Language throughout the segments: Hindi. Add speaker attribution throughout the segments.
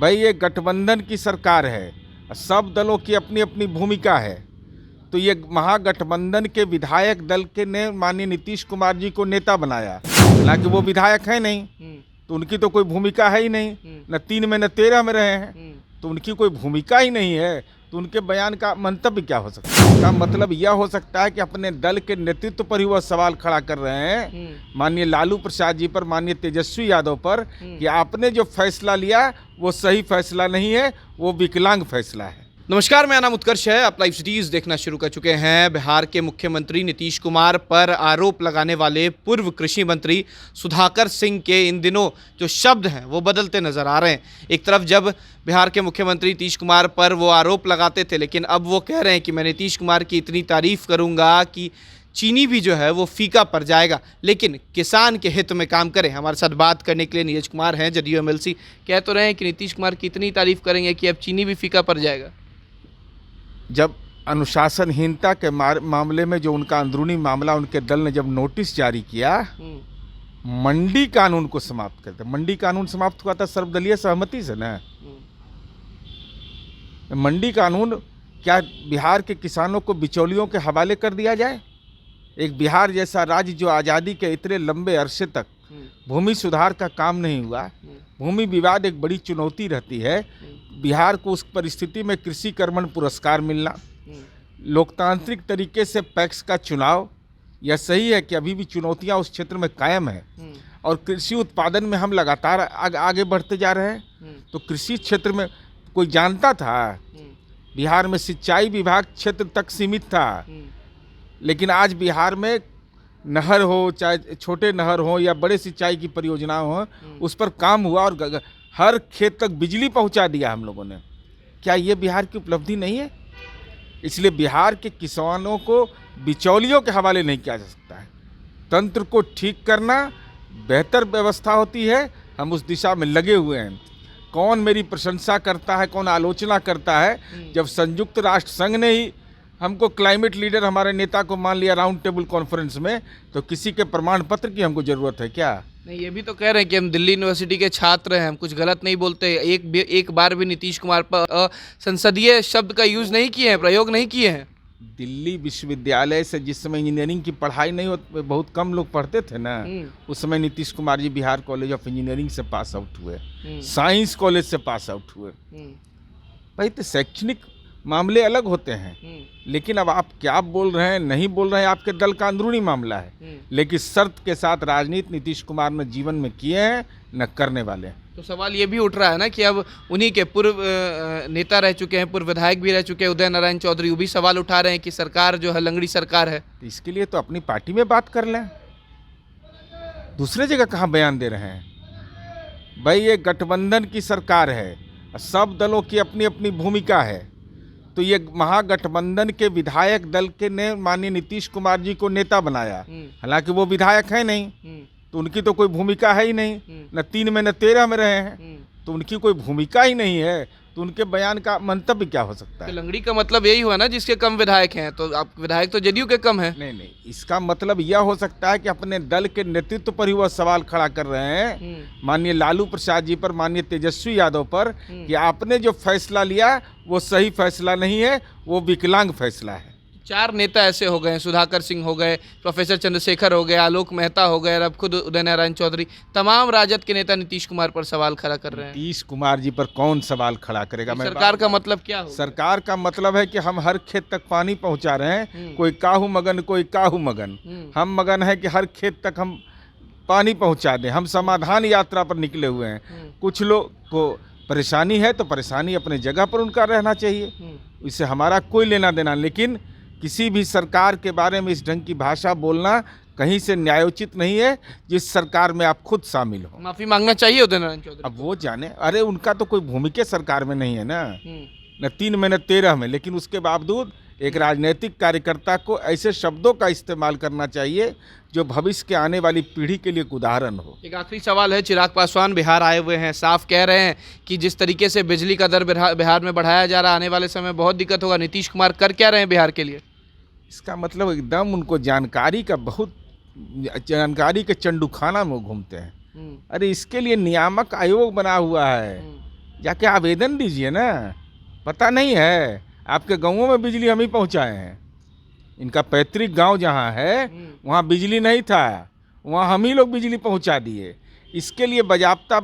Speaker 1: भाई ये गठबंधन की सरकार है, सब दलों की अपनी अपनी भूमिका है। तो ये महागठबंधन के विधायक दल के ने माननीय नीतीश कुमार जी को नेता बनाया, हालांकि वो विधायक है नहीं, तो उनकी तो कोई भूमिका है ही नहीं, न 3 में न 13 में रहे हैं, तो उनकी कोई भूमिका ही नहीं है। तो उनके बयान का मंतव्य क्या हो सकता है? इसका मतलब यह हो सकता है कि अपने दल के नेतृत्व पर ही वह सवाल खड़ा कर रहे हैं, माननीय लालू प्रसाद जी पर, माननीय तेजस्वी यादव पर, कि आपने जो फैसला लिया वो सही फैसला नहीं है, वो विकलांग फैसला है।
Speaker 2: नमस्कार, मेरा नाम उत्कर्ष है। आप लाइव सिटीज देखना शुरू कर चुके हैं। बिहार के मुख्यमंत्री नीतीश कुमार पर आरोप लगाने वाले पूर्व कृषि मंत्री सुधाकर सिंह के इन दिनों जो शब्द हैं वो बदलते नजर आ रहे हैं। एक तरफ जब बिहार के मुख्यमंत्री नीतीश कुमार पर वो आरोप लगाते थे, लेकिन अब वो कह रहे हैं कि मैं नीतीश कुमार की इतनी तारीफ करूंगा कि चीनी भी जो है वो फीका पड़ जाएगा, लेकिन किसान के हित में काम करें। हमारे साथ बात करने के लिए नीरज कुमार हैं, जदयू एमएलसी। कह तो रहे हैं कि नीतीश कुमार की इतनी तारीफ करेंगे कि अब चीनी भी फीका पड़ जाएगा।
Speaker 1: जब अनुशासनहीनता के मामले में जो उनका अंदरूनी मामला, उनके दल ने जब नोटिस जारी किया, मंडी कानून को समाप्त करते। मंडी कानून समाप्त हुआ था सर्वदलीय सहमति से ना। मंडी कानून क्या बिहार के किसानों को बिचौलियों के हवाले कर दिया जाए? एक बिहार जैसा राज्य जो आज़ादी के इतने लंबे अरसे तक भूमि सुधार का काम नहीं हुआ, भूमि विवाद एक बड़ी चुनौती रहती है। बिहार को उस परिस्थिति में कृषि कर्मण पुरस्कार मिलना, लोकतांत्रिक तरीके से पैक्स का चुनाव, यह सही है कि अभी भी चुनौतियां उस क्षेत्र में कायम है और कृषि उत्पादन में हम लगातार आगे बढ़ते जा रहे हैं। तो कृषि क्षेत्र में कोई जानता था? बिहार में सिंचाई विभाग क्षेत्र तक सीमित था, लेकिन आज बिहार में नहर हो, चाहे छोटे नहर हो या बड़े सिंचाई की परियोजना हो, उस पर काम हुआ और हर खेत तक बिजली पहुंचा दिया हम लोगों ने। क्या ये बिहार की उपलब्धि नहीं है? इसलिए बिहार के किसानों को बिचौलियों के हवाले नहीं किया जा सकता है। तंत्र को ठीक करना, बेहतर व्यवस्था होती है, हम उस दिशा में लगे हुए हैं। कौन मेरी प्रशंसा करता है, कौन आलोचना करता है? जब संयुक्त राष्ट्र संघ ने ही हमको क्लाइमेट लीडर, हमारे नेता को मान लिया राउंड टेबल कॉन्फ्रेंस में, तो किसी के प्रमाण पत्र की हमको ज़रूरत है क्या?
Speaker 2: नहीं, ये भी तो कह रहे हैं कि हम दिल्ली यूनिवर्सिटी के छात्र हैं, हम कुछ गलत नहीं बोलते। एक बार भी नीतीश कुमार पर संसदीय शब्द का यूज़ नहीं किए हैं, प्रयोग नहीं किए हैं।
Speaker 1: दिल्ली विश्वविद्यालय से जिस समय इंजीनियरिंग की पढ़ाई नहीं होती, बहुत कम लोग पढ़ते थे ना, उस समय Nitish Kumar ji Bihar college of engineering से पास आउट हुए, साइंस कॉलेज से पास आउट हुए। भाई तो शैक्षणिक मामले अलग होते हैं, लेकिन अब आप क्या बोल रहे हैं, नहीं बोल रहे हैं, आपके दल का अंदरूनी मामला है। लेकिन शर्त के साथ राजनीति नीतीश कुमार ने जीवन में किए हैं, न करने वाले हैं।
Speaker 2: तो सवाल ये भी उठ रहा है ना कि अब उन्हीं के पूर्व नेता रह चुके हैं, पूर्व विधायक भी रह चुके हैं, उदय नारायण चौधरी, वो भी सवाल उठा रहे हैं कि सरकार जो है लंगड़ी सरकार है।
Speaker 1: तो इसके लिए तो अपनी पार्टी में बात कर लें, दूसरे जगह कहाँ बयान दे रहे हैं? भाई ये गठबंधन की सरकार है, सब दलों की अपनी अपनी भूमिका है। तो ये महागठबंधन के विधायक दल के ने माननीय नीतीश कुमार जी को नेता बनाया, हालांकि वो विधायक है नहीं, तो उनकी तो कोई भूमिका है ही नहीं, न 3 में न 13 में रहे हैं, तो उनकी कोई भूमिका ही नहीं है। तो उनके बयान का मंतव्य क्या हो सकता है?
Speaker 2: तो लंगड़ी का मतलब यही हुआ ना, जिसके कम विधायक हैं, तो आप विधायक तो जदयू के कम हैं।
Speaker 1: नहीं, इसका मतलब यह हो सकता है कि अपने दल के नेतृत्व पर ही वह सवाल खड़ा कर रहे हैं, माननीय लालू प्रसाद जी पर, माननीय तेजस्वी यादव पर, कि आपने जो फैसला लिया वो सही फैसला नहीं है, वो विकलांग फैसला है।
Speaker 2: 4 नेता ऐसे हो गए, सुधाकर सिंह हो गए, प्रोफेसर चंद्रशेखर हो गए, आलोक मेहता हो गए, और अब खुद उदय नारायण चौधरी, तमाम राजद के नेता नीतीश कुमार पर सवाल खड़ा कर रहे हैं।
Speaker 1: नीतीश कुमार जी पर कौन सवाल खड़ा करेगा?
Speaker 2: सरकार का मतलब क्या हो?
Speaker 1: सरकार का मतलब है कि हम हर खेत तक पानी पहुंचा रहे हैं, कोई काहू मगन, कोई काहू मगन। हम मगन है कि हर खेत तक हम पानी पहुंचा दें, हम समाधान यात्रा पर निकले हुए हैं। कुछ लोग को परेशानी है तो परेशानी अपने जगह पर उनका रहना चाहिए, इससे हमारा कोई लेना देना। लेकिन किसी भी सरकार के बारे में इस ढंग की भाषा बोलना कहीं से न्यायोचित नहीं है, जिस सरकार में आप खुद शामिल हो।
Speaker 2: माफी मांगना चाहिए उदय नारायण चौधरी।
Speaker 1: अब वो जाने, अरे उनका तो कोई भूमिका सरकार में नहीं है ना, न 3 में न 13 में, लेकिन उसके बावजूद एक राजनीतिक कार्यकर्ता को ऐसे शब्दों का इस्तेमाल करना चाहिए जो भविष्य के आने वाली पीढ़ी के लिए एक उदाहरण हो।
Speaker 2: एक आखिरी सवाल है, चिराग पासवान बिहार आए हुए हैं, साफ कह रहे हैं कि जिस तरीके से बिजली का दर बिहार में बढ़ाया जा रहा है, आने वाले समय बहुत दिक्कत होगा। नीतीश कुमार कर क्या रहे हैं बिहार के लिए?
Speaker 1: इसका मतलब एकदम उनको जानकारी के चंडूखाना में घूमते हैं। अरे इसके लिए नियामक आयोग बना हुआ है, जाके आवेदन दीजिए ना। पता नहीं है, आपके गाँवों में बिजली हम ही पहुँचाए हैं। इनका पैतृक गांव जहां है वहां बिजली नहीं था, वहां हम ही लोग बिजली पहुंचा दिए। इसके लिए बाजाप्ता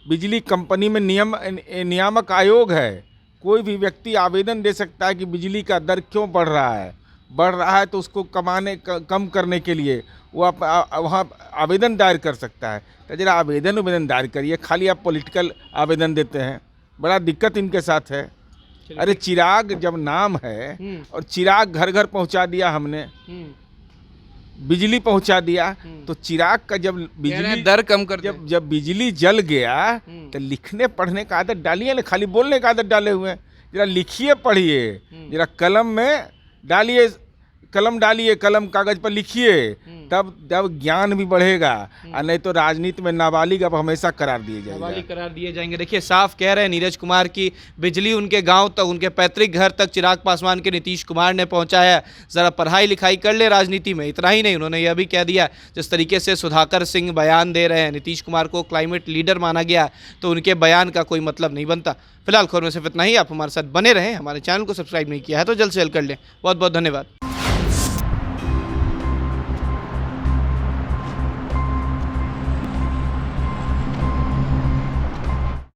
Speaker 1: बिजली कंपनी में नियामक आयोग है। कोई भी व्यक्ति आवेदन दे सकता है कि बिजली का दर क्यों बढ़ रहा है तो उसको कम करने के लिए वो वहाँ आवेदन दायर कर सकता है। तो जरा आवेदन दायर करिए, खाली आप पॉलिटिकल आवेदन देते हैं। बड़ा दिक्कत इनके साथ है। अरे चिराग जब नाम है और चिराग घर घर पहुंचा दिया हमने, बिजली पहुंचा दिया, तो चिराग का जब बिजली
Speaker 2: दर कम कर
Speaker 1: जब बिजली जल गया तो लिखने पढ़ने का आदत डालिए ना, खाली बोलने का आदत डाले हुए हैं। जरा लिखिए पढ़िए, जरा कलम में डालिए, कलम डालिए, कलम कागज पर लिखिए, तब ज्ञान भी बढ़ेगा। और नहीं तो राजनीति में नाबालिग अब हमेशा करार दिए
Speaker 2: जाएंगे। देखिए साफ कह रहे हैं नीरज कुमार की बिजली उनके गांव तक, उनके पैतृक घर तक चिराग पासवान के नीतीश कुमार ने पहुंचाया। ज़रा पढ़ाई लिखाई कर ले राजनीति में। इतना ही नहीं, उन्होंने यह भी कह दिया जिस तरीके से सुधाकर सिंह बयान दे रहे हैं, नीतीश कुमार को क्लाइमेट लीडर माना गया, तो उनके बयान का कोई मतलब नहीं बनता। फिलहाल खबर में सिर्फ इतना ही। आप हमारे साथ बने रहें, हमारे चैनल को सब्सक्राइब नहीं किया है तो जल्द से जल्द कर लें। बहुत बहुत धन्यवाद।